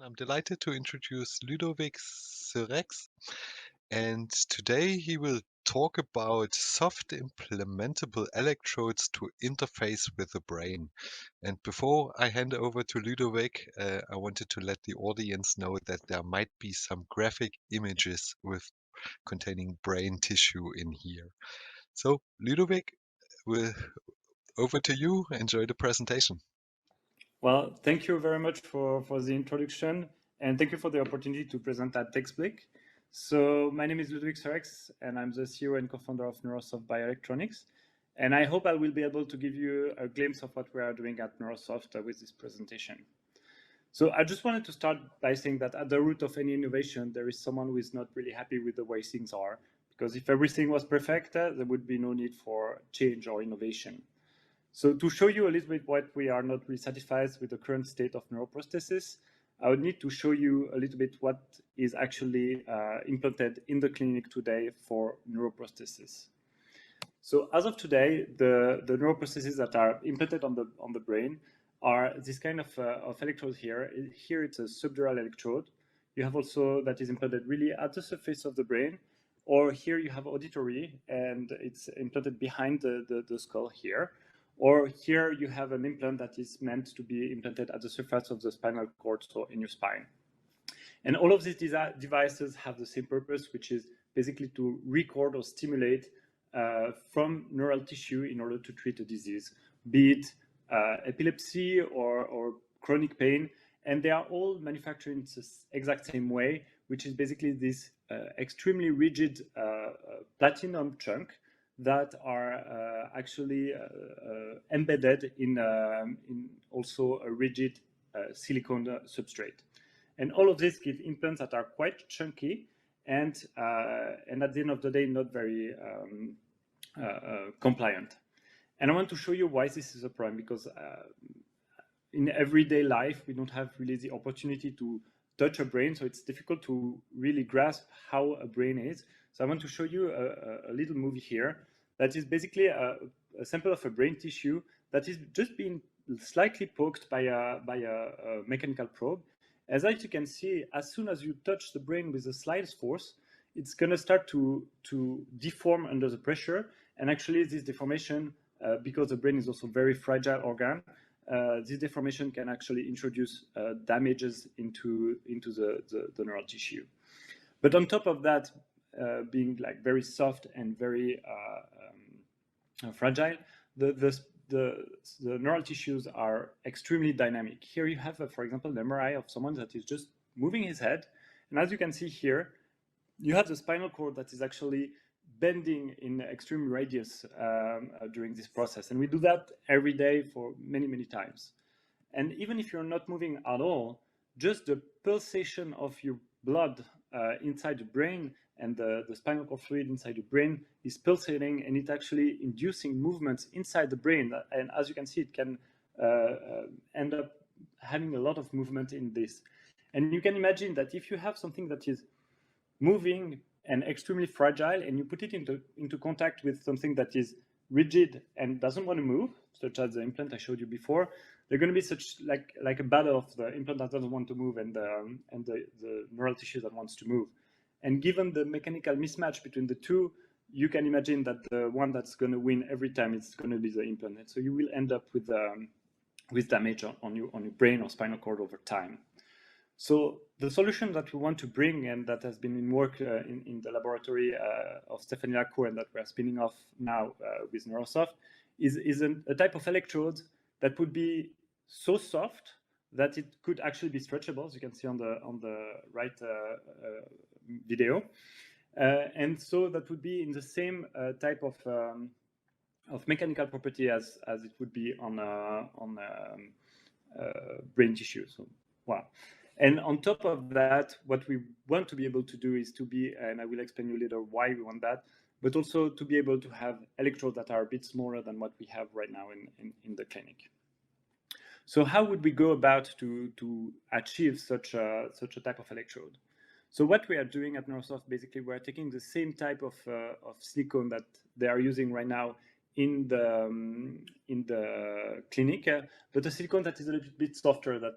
I'm delighted to introduce Ludovic Serex, and today he will talk about soft implementable electrodes to interface with the brain. And before I hand over to Ludovic, I wanted to let the audience know that there might be some graphic images with containing brain tissue in here. So, Ludovic, we over to you. Enjoy the presentation. Well, thank you very much for the introduction, and thank you for the opportunity to present at TechSplick. So my name is Ludovic Serex, and I'm the CEO and co-founder of Neurosoft Bioelectronics. And I hope I will be able to give you a glimpse of what we are doing at Neurosoft with this presentation. So I just wanted to start by saying that at the root of any innovation, there is someone who is not really happy with the way things are. Because if everything was perfect, there would be no need for change or innovation. So to show you a little bit what we are not really satisfied with the current state of neuroprosthesis, I would need to show you a little bit what is actually implanted in the clinic today for neuroprosthesis. So as of today, the neuroprostheses that are implanted on the brain are this kind of electrode here. Here it's a subdural electrode. You have also that is implanted really at the surface of the brain, or here you have auditory and it's implanted behind the skull here. Or here you have an implant that is meant to be implanted at the surface of the spinal cord, so in your spine. And all of these devices have the same purpose, which is basically to record or stimulate from neural tissue in order to treat a disease, be it epilepsy or chronic pain. And they are all manufactured in the exact same way, which is basically this extremely rigid platinum chunk that are actually embedded in also a rigid silicone substrate. And all of this gives implants that are quite chunky and at the end of the day, not very compliant. And I want to show you why this is a problem, because in everyday life, we don't have really the opportunity to touch a brain, so it's difficult to really grasp how a brain is. So I want to show you a little movie here that is basically a sample of a brain tissue that is just being slightly poked by a mechanical probe. As you can see, as soon as you touch the brain with the slightest force, it's going to start to deform under the pressure. And actually, this deformation, because the brain is also a very fragile organ, this deformation can actually introduce damages into the neural tissue. But on top of that, being like very soft and very fragile, the neural tissues are extremely dynamic. Here you have, for example, an MRI of someone that is just moving his head. And as you can see here, you have the spinal cord that is actually bending in extreme radius during this process. And we do that every day for many, many times. And even if you're not moving at all, just the pulsation of your blood inside the brain and the spinal cord fluid inside the brain is pulsating, and it's actually inducing movements inside the brain. And as you can see, it can end up having a lot of movement in this. And you can imagine that if you have something that is moving and extremely fragile, and you put it into contact with something that is rigid and doesn't want to move, such as the implant I showed you before, they're going to be such like a battle of the implant that doesn't want to move and the neural tissue that wants to move. And given the mechanical mismatch between the two, you can imagine that the one that's going to win every time is going to be the implant. And so you will end up with damage on your brain or spinal cord over time. So the solution that we want to bring, and that has been in work in the laboratory of Stéphanie Lacour and that we're spinning off now with Neurosoft, is a type of electrode that would be so soft that it could actually be stretchable, as you can see on the right video. And so that would be in the same type of mechanical property as it would be on brain tissue. So, wow. And on top of that, what we want to be able to do is to be, and I will explain you later why we want that, but also to be able to have electrodes that are a bit smaller than what we have right now in the clinic. So how would we go about to achieve such a type of electrode? So what we are doing at Neurosoft, basically, we're taking the same type of silicone that they are using right now in the clinic, but a silicone that is a little bit softer, that